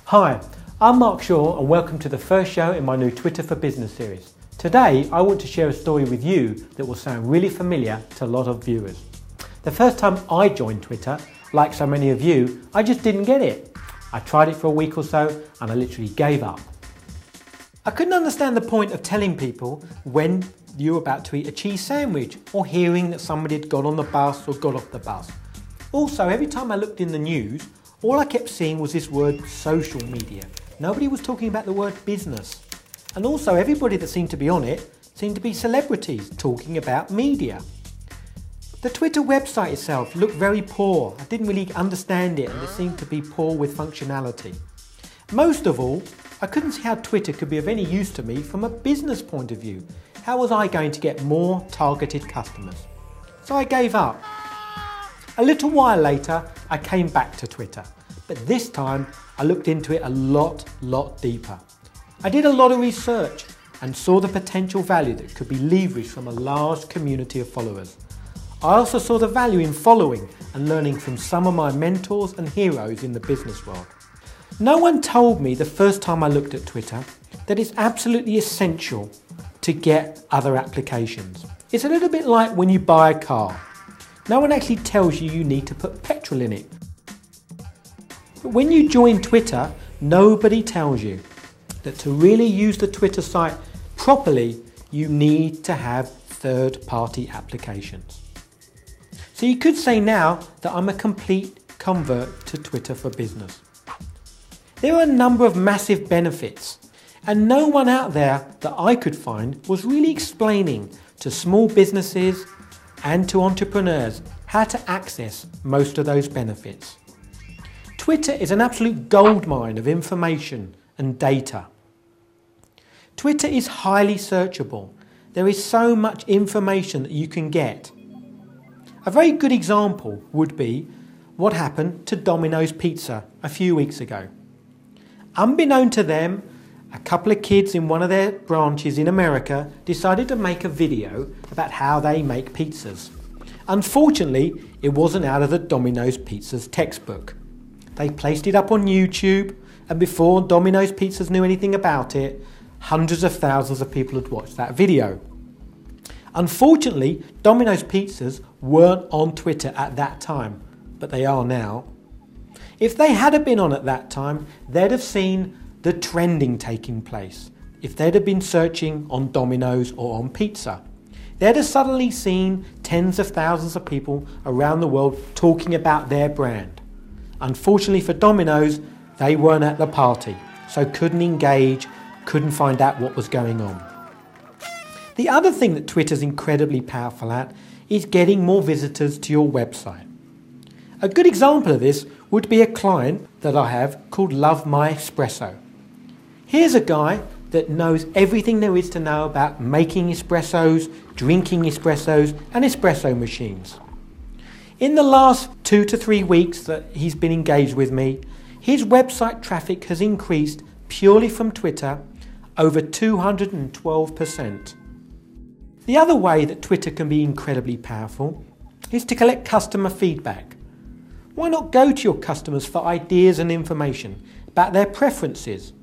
Hi, I'm Mark Shaw and welcome to the first show in my new Twitter for Business series. Today I want to share a story with you that will sound really familiar to a lot of viewers. The first time I joined Twitter, like so many of you, I just didn't get it. I tried it for a week or so and I literally gave up. I couldn't understand the point of telling people when you were about to eat a cheese sandwich or hearing that somebody had got on the bus or got off the bus. Also, every time I looked in the news, all I kept seeing was this word social media. Nobody was talking about the word business. And also everybody that seemed to be on it seemed to be celebrities talking about media. The Twitter website itself looked very poor. I didn't really understand it and it seemed to be poor with functionality. Most of all, I couldn't see how Twitter could be of any use to me from a business point of view. How was I going to get more targeted customers? So I gave up. A little while later, I came back to Twitter, but this time I looked into it a lot deeper. I did a lot of research and saw the potential value that could be leveraged from a large community of followers. I also saw the value in following and learning from some of my mentors and heroes in the business world. No one told me the first time I looked at Twitter that it's absolutely essential to get other applications. It's a little bit like when you buy a car. No one actually tells you need to put petrol in it. But when you join Twitter, nobody tells you that to really use the Twitter site properly, you need to have third-party applications. So you could say now that I'm a complete convert to Twitter for Business. There are a number of massive benefits, and no one out there that I could find was really explaining to small businesses and to entrepreneurs how to access most of those benefits. Twitter is an absolute goldmine of information and data. Twitter is highly searchable. There is so much information that you can get. A very good example would be what happened to Domino's Pizza a few weeks ago. Unbeknown to them, a couple of kids in one of their branches in America decided to make a video about how they make pizzas. Unfortunately, it wasn't out of the Domino's Pizza's textbook. They placed it up on YouTube, and before Domino's Pizzas knew anything about it, hundreds of thousands of people had watched that video. Unfortunately, Domino's Pizzas weren't on Twitter at that time, but they are now. If they had been on at that time, they'd have seen the trending taking place. If they'd have been searching on Domino's or on pizza, they'd have suddenly seen tens of thousands of people around the world talking about their brand. Unfortunately for Domino's, they weren't at the party, so couldn't engage, couldn't find out what was going on. The other thing that Twitter's incredibly powerful at is getting more visitors to your website. A good example of this would be a client that I have called Love My Espresso. Here's a guy that knows everything there is to know about making espressos, drinking espressos and espresso machines. In the last 2 to 3 weeks that he's been engaged with me, his website traffic has increased purely from Twitter over 212%. The other way that Twitter can be incredibly powerful is to collect customer feedback. Why not go to your customers for ideas and information about their preferences?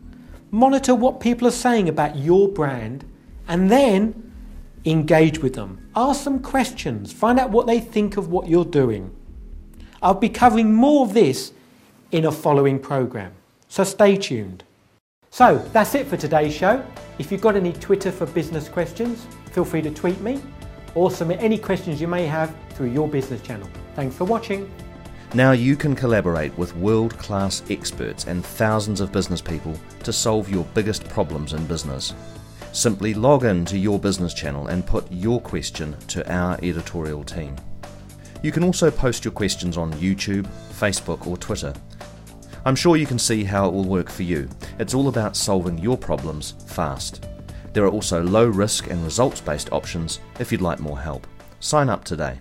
Monitor what people are saying about your brand and then engage with them. Ask them questions, find out what they think of what you're doing. I'll be covering more of this in a following program, so stay tuned. So that's it for today's show. If you've got any Twitter for Business questions, feel free to tweet me or submit any questions you may have through your business channel. Thanks for watching. Now you can collaborate with world-class experts and thousands of business people to solve your biggest problems in business. Simply log in to your business channel and put your question to our editorial team. You can also post your questions on YouTube, Facebook or Twitter. I'm sure you can see how it will work for you. It's all about solving your problems fast. There are also low risk and results-based options if you'd like more help. Sign up today.